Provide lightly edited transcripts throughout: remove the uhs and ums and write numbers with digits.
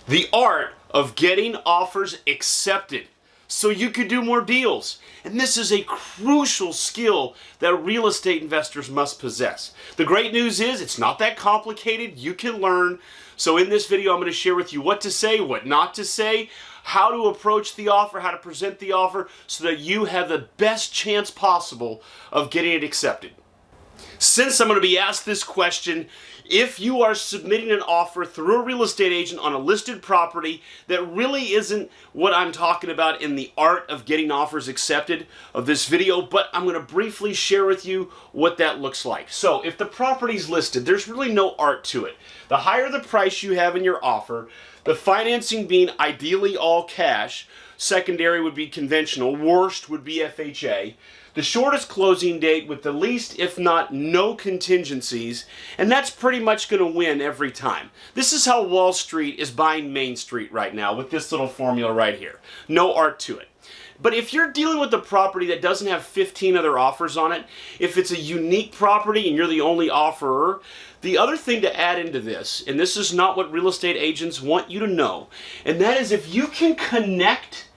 The art of getting offers accepted so you could do more deals. And this is a crucial skill that real estate investors must possess. The great news is it's not that complicated. You can learn. So in this video, I'm going to share with you what to say, what not to say, how to approach the offer, how to present the offer so that you have the best chance possible of getting it accepted. Since I'm going to be asked this question, if you are submitting an offer through a real estate agent on a listed property that really isn't what I'm talking about in the art of getting offers accepted of this video, but I'm going to briefly share with you what that looks like. So if the property's listed, there's really no art to it. The higher the price you have in your offer, the financing being ideally all cash, secondary would be conventional, worst would be FHA, the shortest closing date with the least, if not no contingencies, and that's pretty much going to win every time. This is how Wall Street is buying Main Street right now with this little formula right here. No art to it. But if you're dealing with a property that doesn't have 15 other offers on it, if it's a unique property and you're the only offerer, the other thing to add into this, and this is not what real estate agents want you to know, and that is if you can connect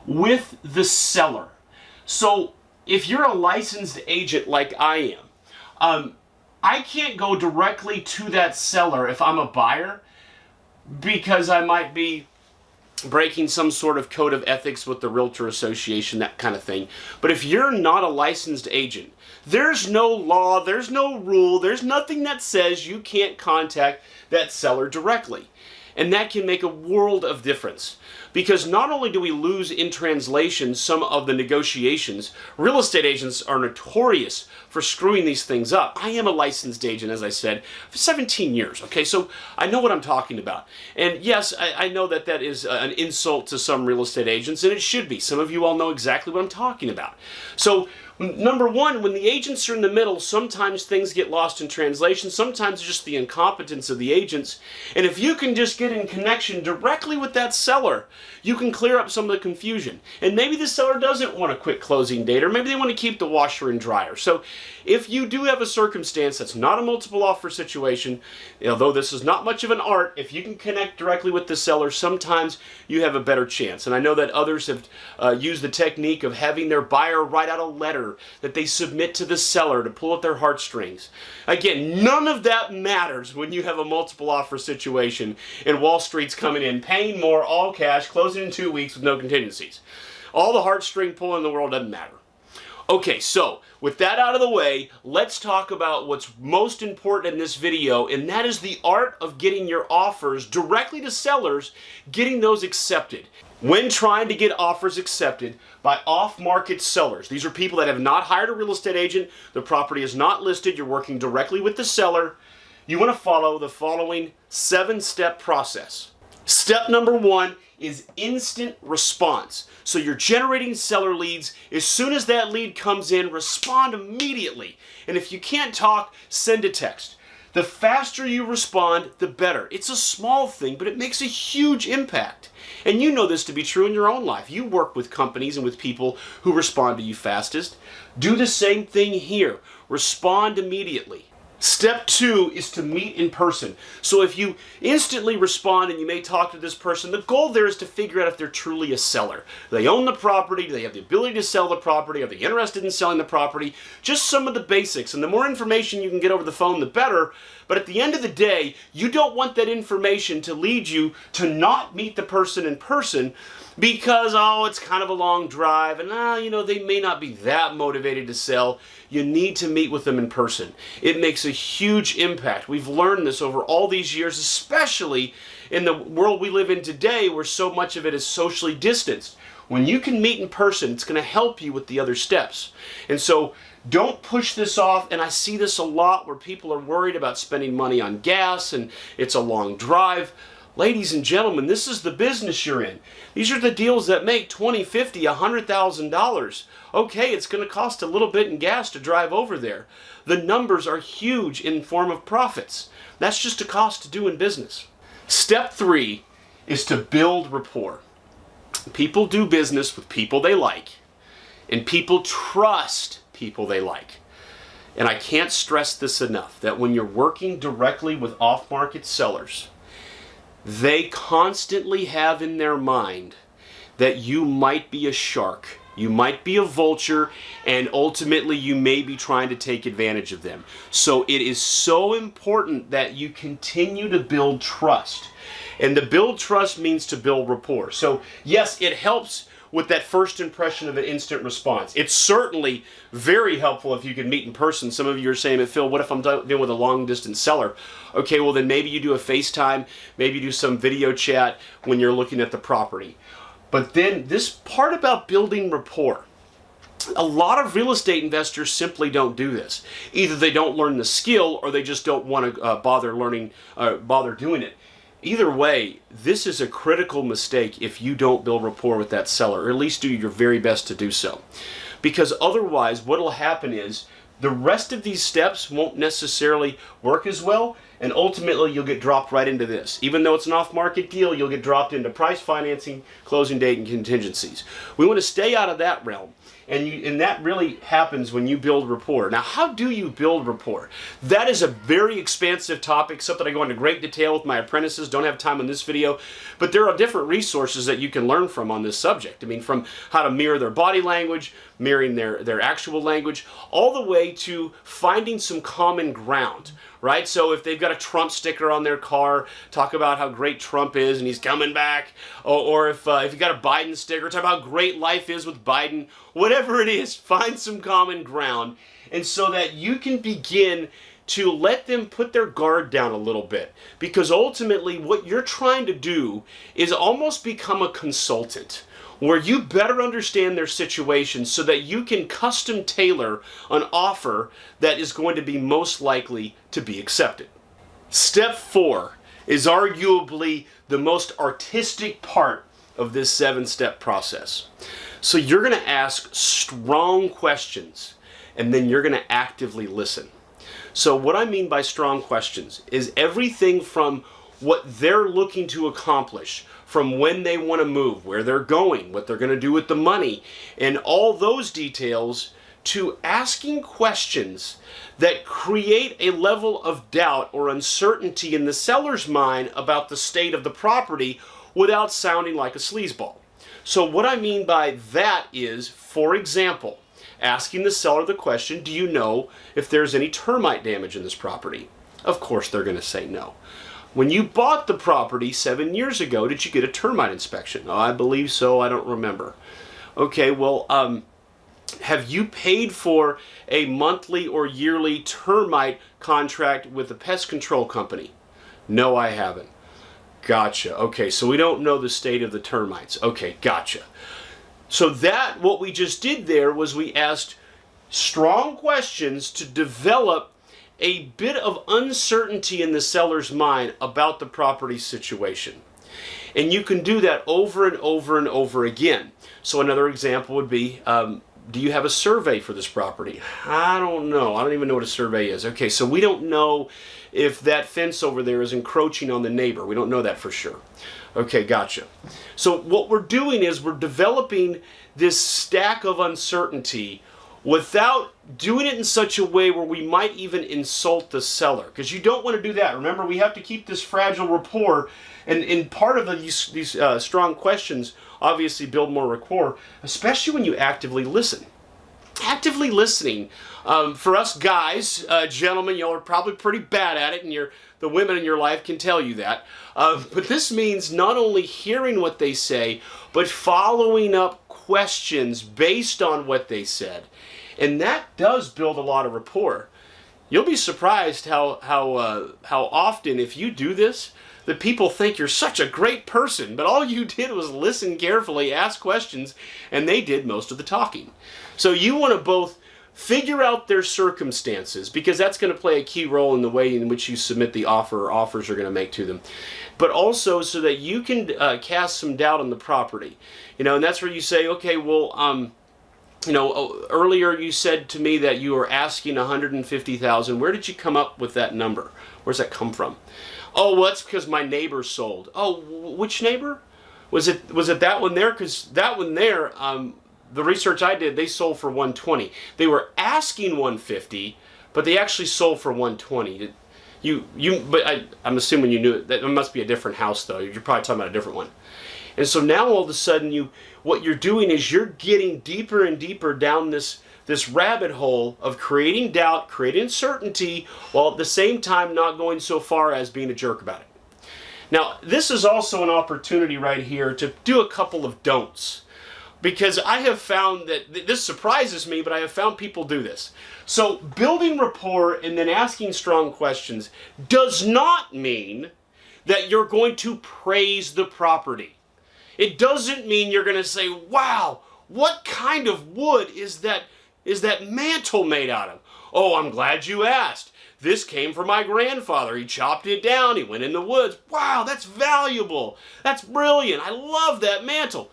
with the seller. So if you're a licensed agent like I am, I can't go directly to that seller if I'm a buyer because I might be breaking some sort of code of ethics with the Realtor Association, that kind of thing. But if you're not a licensed agent, there's no law, there's no rule, there's nothing that says you can't contact that seller directly. And that can make a world of difference. Because not only do we lose in translation some of the negotiations, real estate agents are notorious for screwing these things up. I am a licensed agent, as I said, for 17 years, okay? So I know what I'm talking about. And yes, I know that that is an insult to some real estate agents, and it should be. Some of you all know exactly what I'm talking about. So number one, when the agents are in the middle, sometimes things get lost in translation. Sometimes it's just the incompetence of the agents. And if you can just get in connection directly with that seller, you can clear up some of the confusion. And maybe the seller doesn't want a quick closing date, or maybe they want to keep the washer and dryer. So if you do have a circumstance that's not a multiple offer situation, although this is not much of an art, if you can connect directly with the seller, sometimes you have a better chance. And I know that others have used the technique of having their buyer write out a letter that they submit to the seller to pull at their heartstrings. Again, none of that matters when you have a multiple offer situation and Wall Street's coming in, paying more, all cash, closing in 2 weeks with no contingencies. All the heartstring pulling in the world doesn't matter. Okay, so with that out of the way, let's talk about what's most important in this video, and that is the art of getting your offers directly to sellers, getting those accepted. When trying to get offers accepted by off-market sellers, these are people that have not hired a real estate agent, the property is not listed, you're working directly with the seller, you want to follow the following 7-step process. Step number 1 is instant response. So you're generating seller leads. As soon as that lead comes in, respond immediately. And if you can't talk, send a text. The faster you respond, the better. It's a small thing, but it makes a huge impact. And you know this to be true in your own life. You work with companies and with people who respond to you fastest. Do the same thing here. Respond immediately. Step 2 is to meet in person. So if you instantly respond and you may talk to this person, the goal there is to figure out if they're truly a seller. Do they own the property? Do they have the ability to sell the property? Are they interested in selling the property? Just some of the basics. And the more information you can get over the phone, the better. But at the end of the day, you don't want that information to lead you to not meet the person in person because, oh, it's kind of a long drive and, they may not be that motivated to sell. You need to meet with them in person. It makes a huge impact. We've learned this over all these years, especially in the world we live in today where so much of it is socially distanced. When you can meet in person, it's going to help you with the other steps. And so don't push this off, and I see this a lot where people are worried about spending money on gas and it's a long drive. Ladies and gentlemen, this is the business you're in. These are the deals that make $20,000, $50,000, $100,000. Okay, it's going to cost a little bit in gas to drive over there. The numbers are huge in form of profits. That's just a cost to doing business. Step 3 is to build rapport. People do business with people they like, and people trust people they like. And I can't stress this enough, that when you're working directly with off-market sellers, They constantly have in their mind that you might be a shark, you might be a vulture, and ultimately you may be trying to take advantage of them. So it is so important that you continue to build trust. And to build trust means to build rapport. So yes, it helps with that first impression of an instant response. It's certainly very helpful if you can meet in person. Some of you are saying, Phil, what if I'm dealing with a long distance seller? Okay, well then maybe you do a FaceTime, maybe you do some video chat when you're looking at the property. But then this part about building rapport, a lot of real estate investors simply don't do this. Either they don't learn the skill or they just don't want to bother doing it. Either way, this is a critical mistake if you don't build rapport with that seller, or at least do your very best to do so. Because otherwise, what will happen is the rest of these steps won't necessarily work as well, and ultimately you'll get dropped right into this. Even though it's an off-market deal, you'll get dropped into price financing, closing date, and contingencies. We want to stay out of that realm. And that really happens when you build rapport. Now, how do you build rapport? That is a very expansive topic, something I go into great detail with my apprentices. Don't have time on this video, but there are different resources that you can learn from on this subject. I mean, from how to mirror their body language, mirroring their actual language, all the way to finding some common ground, right? So if they've got a Trump sticker on their car, talk about how great Trump is and he's coming back. Or if you got a Biden sticker, talk about how great life is with Biden. Whatever it is, find some common ground, and so that you can begin to let them put their guard down a little bit. Because ultimately what you're trying to do is almost become a consultant, where you better understand their situation so that you can custom tailor an offer that is going to be most likely to be accepted. Step 4 is arguably the most artistic part of this 7-step process. So you're going to ask strong questions, and then you're going to actively listen. So what I mean by strong questions is everything from what they're looking to accomplish, from when they want to move, where they're going, what they're going to do with the money, and all those details, to asking questions that create a level of doubt or uncertainty in the seller's mind about the state of the property without sounding like a sleazeball. So what I mean by that is, for example, asking the seller the question, do you know if there's any termite damage in this property? Of course they're going to say no. When you bought the property 7 years ago, did you get a termite inspection? Oh, I believe so. I don't remember. Okay, well, have you paid for a monthly or yearly termite contract with a pest control company? No, I haven't. Gotcha. Okay, so we don't know the state of the termites. Okay, gotcha. So that, what we just did there was we asked strong questions to develop a bit of uncertainty in the seller's mind about the property situation. And you can do that over and over and over again. So another example would be, do you have a survey for this property? I don't know. I don't even know what a survey is. Okay, so we don't know if that fence over there is encroaching on the neighbor. We don't know that for sure. Okay, gotcha. So what we're doing is we're developing this stack of uncertainty without doing it in such a way where we might even insult the seller, because you don't want to do that. Remember, we have to keep this fragile rapport, and part of these strong questions obviously build more rapport, especially when you actively listen. Actively listening, for us guys, gentlemen, y'all are probably pretty bad at it, and the women in your life can tell you that. But this means not only hearing what they say, but following up questions based on what they said. And that does build a lot of rapport. You'll be surprised how often, if you do this, that people think you're such a great person, but all you did was listen carefully, ask questions, and they did most of the talking. So you want to both figure out their circumstances, because that's going to play a key role in the way in which you submit the offer or offers you're going to make to them, but also so that you can cast some doubt on the property. And that's where you say, okay, well, earlier you said to me that you were asking $150,000. Where did you come up with that number? Where's that come from? Oh, well, that's because my neighbor sold. Oh, which neighbor? Was it that one there? Because that one there, the research I did, they sold for $120. They were asking $150, but they actually sold for $120. But I'm assuming you knew it. That must be a different house, though. You're probably talking about a different one. And so now all of a sudden, what you're doing is you're getting deeper and deeper down this rabbit hole of creating doubt, creating uncertainty, while at the same time not going so far as being a jerk about it. Now, this is also an opportunity right here to do a couple of don'ts. Because I have found that, this surprises me, but I have found people do this. So building rapport and then asking strong questions does not mean that you're going to praise the property. It doesn't mean you're going to say, wow, what kind of wood is that mantle made out of? Oh, I'm glad you asked. This came from my grandfather. He chopped it down. He went in the woods. Wow, that's valuable. That's brilliant. I love that mantle.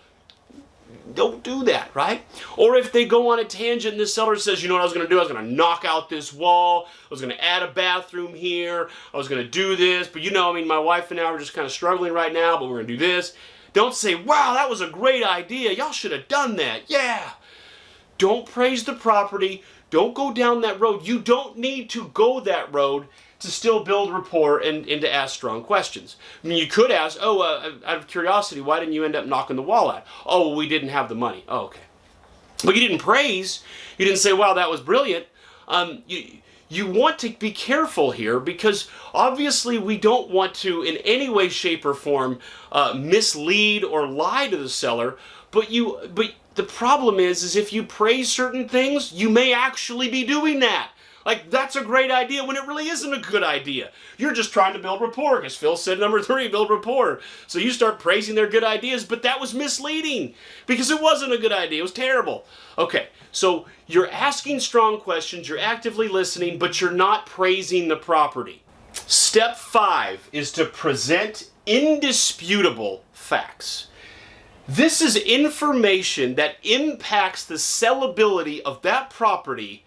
Don't do that, right? Or if they go on a tangent and the seller says, you know what I was going to do? I was going to knock out this wall. I was going to add a bathroom here. I was going to do this. But my wife and I are just kind of struggling right now, but we're going to do this. Don't say, wow, that was a great idea. Y'all should have done that. Yeah. Don't praise the property. Don't go down that road. You don't need to go that road to still build rapport and to ask strong questions. I mean, you could ask, out of curiosity, why didn't you end up knocking the wall out? Oh, well, we didn't have the money. Oh, okay. But you didn't praise. You didn't say, wow, that was brilliant. You want to be careful here because obviously we don't want to in any way, shape, or form mislead or lie to the seller. But the problem is if you praise certain things, you may actually be doing that. Like, that's a great idea when it really isn't a good idea. You're just trying to build rapport, because Phil said number 3, build rapport. So you start praising their good ideas, but that was misleading, because it wasn't a good idea. It was terrible. Okay, so you're asking strong questions, you're actively listening, but you're not praising the property. Step 5 is to present indisputable facts. This is information that impacts the sellability of that property,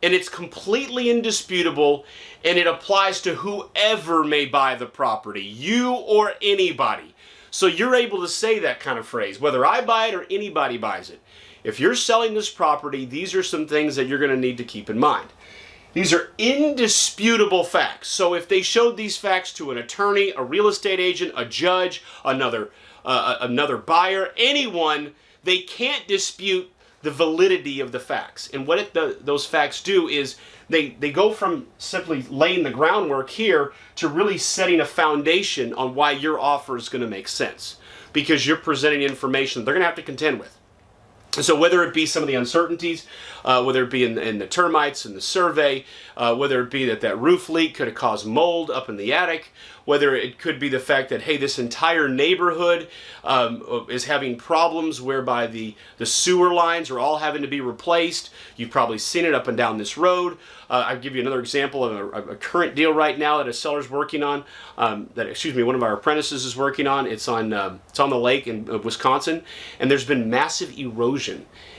and it's completely indisputable, and it applies to whoever may buy the property, you or anybody. So you're able to say that kind of phrase, whether I buy it or anybody buys it. If you're selling this property, these are some things that you're going to need to keep in mind. These are indisputable facts. So if they showed these facts to an attorney, a real estate agent, a judge, another buyer, anyone, they can't dispute the validity of the facts. And what those facts do is they go from simply laying the groundwork here to really setting a foundation on why your offer is going to make sense, because you're presenting information they're going to have to contend with. So whether it be some of the uncertainties, whether it be in the termites in the survey, whether it be that roof leak could have caused mold up in the attic, whether it could be the fact that, hey, this entire neighborhood is having problems whereby the sewer lines are all having to be replaced. You've probably seen it up and down this road. I'll give you another example of a current deal right now that a seller's working on, one of our apprentices is working on. It's on the lake in Wisconsin, and there's been massive erosion.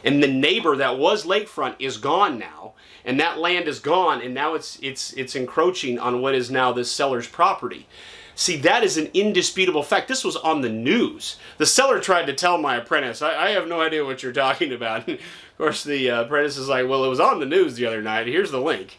And the neighbor that was lakefront is gone now, and that land is gone, and now it's encroaching on what is now this seller's property. See, that is an indisputable fact. This was on the news. The seller tried to tell my apprentice, I have no idea what you're talking about. Of course, the apprentice is like, well, it was on the news the other night. Here's the link.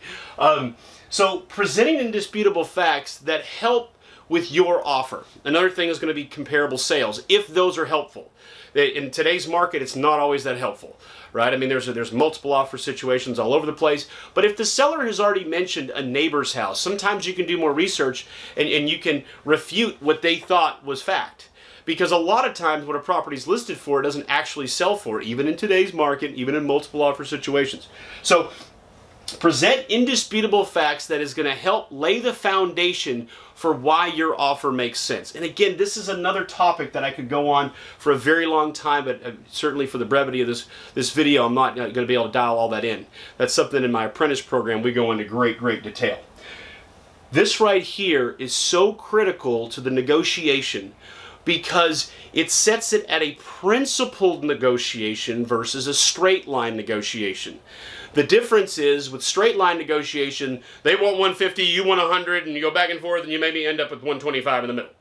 So presenting indisputable facts that help with your offer. Another thing is going to be comparable sales, if those are helpful. In today's market, it's not always that helpful, right? I mean, there's multiple offer situations all over the place. But if the seller has already mentioned a neighbor's house, sometimes you can do more research and you can refute what they thought was fact. Because a lot of times what a property is listed for doesn't actually sell for, even in today's market, even in multiple offer situations. So present indisputable facts that is going to help lay the foundation for why your offer makes sense. And again, this is another topic that I could go on for a very long time, but certainly for the brevity of this video, I'm not going to be able to dial all that in. That's something in my apprentice program we go into great detail. This right here is so critical to the negotiation because it sets it at a principled negotiation versus a straight line negotiation. The difference is with straight line negotiation, they want 150, you want 100, and you go back and forth, and you maybe end up with 125 in the middle.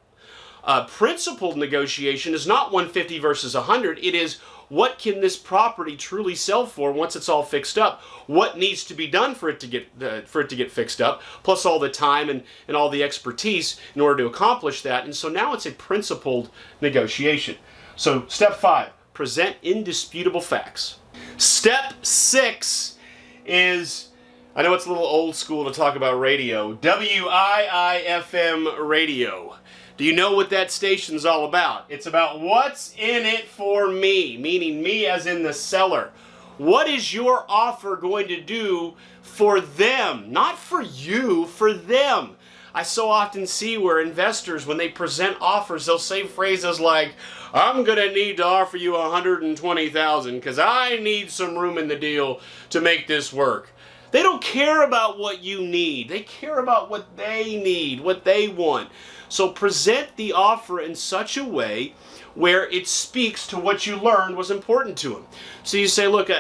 Principled negotiation is not 150 versus 100. It is, what can this property truly sell for once it's all fixed up? What needs to be done for it to get fixed up, plus all the time and all the expertise in order to accomplish that. And so now it's a principled negotiation. So step 5, present indisputable facts. Step 6 is, I know it's a little old school to talk about radio, WIIFM Radio. Do you know what that station's all about? It's about what's in it for me, meaning me as in the seller. What is your offer going to do for them? Not for you, for them. I so often see where investors, when they present offers, they'll say phrases like, I'm going to need to offer you $120,000 because I need some room in the deal to make this work. They don't care about what you need. They care about what they need, what they want. So present the offer in such a way where it speaks to what you learned was important to them. So you say, look,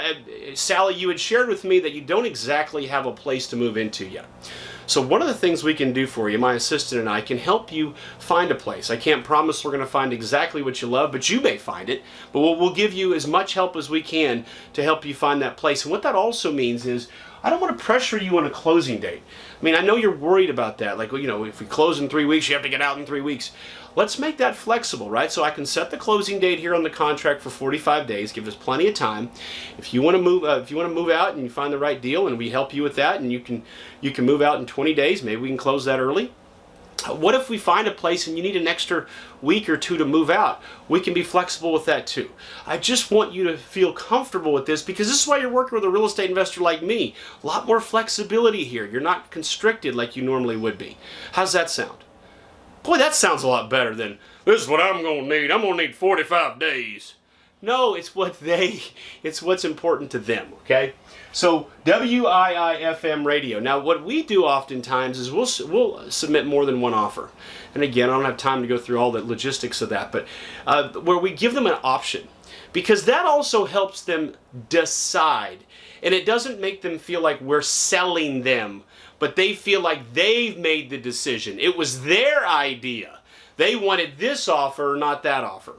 Sally, you had shared with me that you don't exactly have a place to move into yet. So one of the things we can do for you, my assistant and I, can help you find a place. I can't promise we're going to find exactly what you love, but you may find it. But we'll give you as much help as we can to help you find that place. And what that also means is, I don't want to pressure you on a closing date. I mean, I know you're worried about that. Like, you know, if we close in 3 weeks, you have to get out in 3 weeks. Let's make that flexible, right? So I can set the closing date here on the contract for 45 days. Give us plenty of time. If you want to move, out and you find the right deal, and we help you with that, and you can move out in 20 days. Maybe we can close that early. What if we find a place and you need an extra week or 2 to move out? We can be flexible with that too. I just want you to feel comfortable with this, because this is why you're working with a real estate investor like me. A lot more flexibility here. You're not constricted like you normally would be. How's that sound? Boy, that sounds a lot better than, this is what I'm going to need. I'm going to need 45 days. No, it's what's important to them, okay? So WIIFM Radio. Now, what we do oftentimes is we'll submit more than one offer. And again, I don't have time to go through all the logistics of that, but where we give them an option, because that also helps them decide. And it doesn't make them feel like we're selling them, but they feel like they've made the decision. It was their idea. They wanted this offer, not that offer.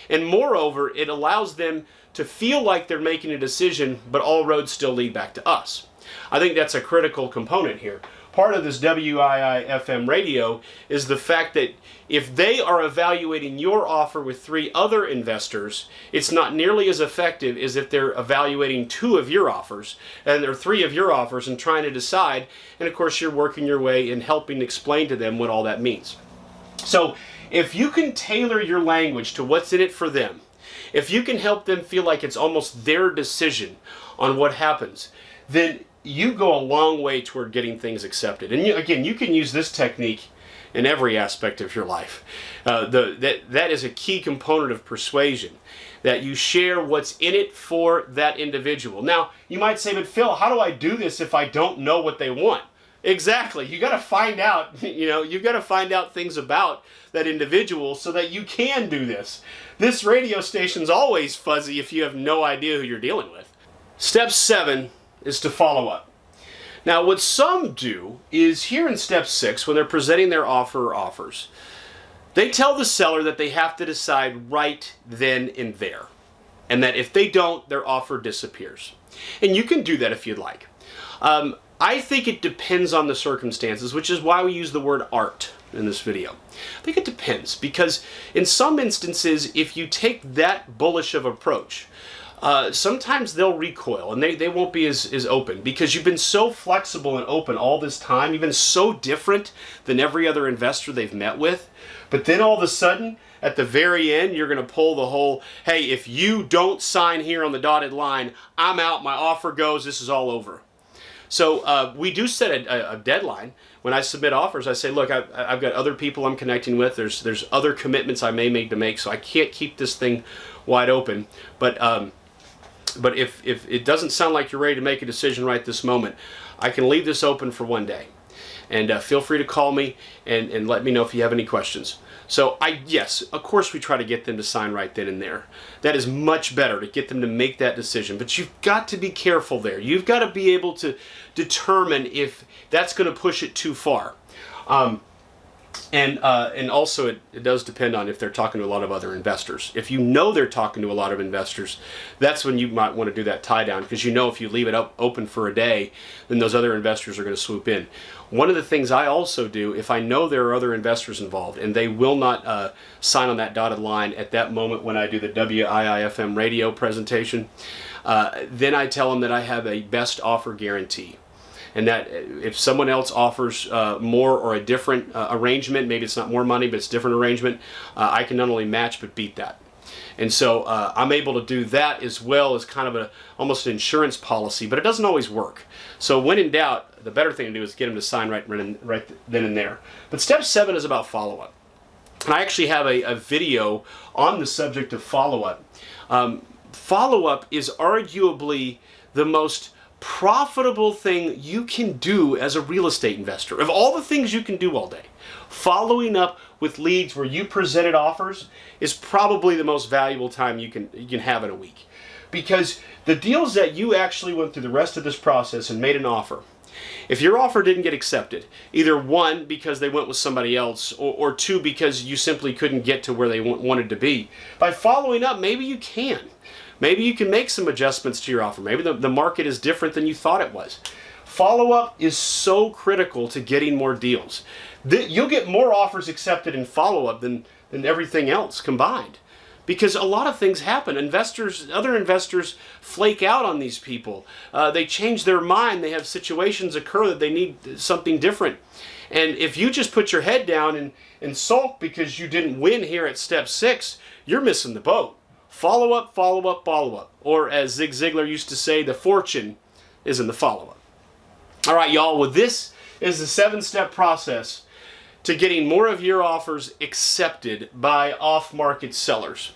And moreover, it allows them to feel like they're making a decision, but all roads still lead back to us. I think that's a critical component here. Part of this WIIFM radio is the fact that if they are evaluating your offer with 3 other investors, it's not nearly as effective as if they're evaluating 2 of your offers, and there are 3 of your offers and trying to decide. And of course, you're working your way in helping explain to them what all that means. So if you can tailor your language to what's in it for them, if you can help them feel like it's almost their decision on what happens, then you go a long way toward getting things accepted. And again, you can use this technique in every aspect of your life. That is a key component of persuasion, that you share what's in it for that individual. Now, you might say, but Phil, how do I do this if I don't know what they want? Exactly. You got to find out, you've got to find out things about that individual so that you can do this. This radio station's always fuzzy if you have no idea who you're dealing with. Step 7 is to follow up. Now, what some do is here in step 6, when they're presenting their offer or offers, they tell the seller that they have to decide right then and there, and that if they don't, their offer disappears. And you can do that if you'd like. I think it depends on the circumstances, which is why we use the word art in this video. I think it depends, because in some instances, if you take that bullish of approach, sometimes they'll recoil and they won't be as open, because you've been so flexible and open all this time. You've been so different than every other investor they've met with. But then all of a sudden, at the very end, you're going to pull the whole, hey, if you don't sign here on the dotted line, I'm out, my offer goes, this is all over. So we do set a deadline. When I submit offers, I say, look, I've got other people I'm connecting with. There's other commitments I may make to make, so I can't keep this thing wide open. But if it doesn't sound like you're ready to make a decision right this moment, I can leave this open for 1 day. And feel free to call me and let me know if you have any questions. So yes, of course we try to get them to sign right then and there. That is much better, to get them to make that decision. But you've got to be careful there. You've got to be able to determine if that's going to push it too far. And also it does depend on if they're talking to a lot of other investors. If you know they're talking to a lot of investors, that's when you might want to do that tie down, because you know if you leave it open for a day, then those other investors are going to swoop in. One of the things I also do, if I know there are other investors involved and they will not sign on that dotted line at that moment when I do the WIIFM Radio presentation, then I tell them that I have a best offer guarantee. And that if someone else offers more or a different arrangement, maybe it's not more money, but it's a different arrangement, I can not only match but beat that. And so I'm able to do that as well as kind of almost an insurance policy, but it doesn't always work. So when in doubt, the better thing to do is get them to sign right then and there. But step 7 is about follow-up. And I actually have a video on the subject of follow-up. Follow-up is arguably the most profitable thing you can do as a real estate investor. Of all the things you can do all day, following up with leads where you presented offers is probably the most valuable time you can have in a week. Because the deals that you actually went through the rest of this process and made an offer, if your offer didn't get accepted, either 1, because they went with somebody else, or 2, because you simply couldn't get to where they wanted to be, by following up, maybe you can. Maybe you can make some adjustments to your offer. Maybe the market is different than you thought it was. Follow-up is so critical to getting more deals. You'll get more offers accepted in follow-up than everything else combined. Because a lot of things happen. Other investors flake out on these people. They change their mind. They have situations occur that they need something different. And if you just put your head down and sulk because you didn't win here at step 6, you're missing the boat. Follow up, follow up, follow up. Or as Zig Ziglar used to say, the fortune is in the follow-up. All right, y'all. Well, this is the 7-step process to getting more of your offers accepted by off-market sellers.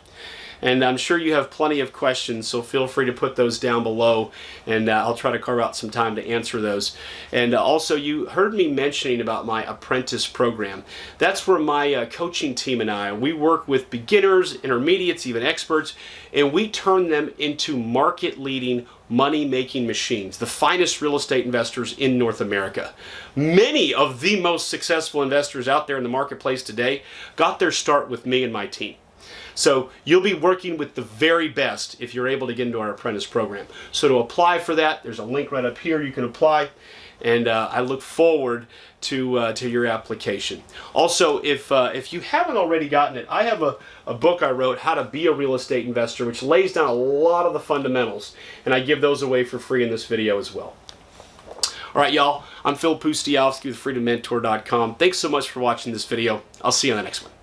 And I'm sure you have plenty of questions, so feel free to put those down below, and I'll try to carve out some time to answer those. And also, you heard me mentioning about my apprentice program. That's where my coaching team and I, we work with beginners, intermediates, even experts, and we turn them into market-leading money-making machines, the finest real estate investors in North America. Many of the most successful investors out there in the marketplace today got their start with me and my team. So you'll be working with the very best if you're able to get into our apprentice program. So to apply for that, there's a link right up here. You can apply, and I look forward to your application. Also, if you haven't already gotten it, I have a book I wrote, How to Be a Real Estate Investor, which lays down a lot of the fundamentals, and I give those away for free in this video as well. All right, y'all. I'm Phil Pustiowski with FreedomMentor.com. Thanks so much for watching this video. I'll see you on the next one.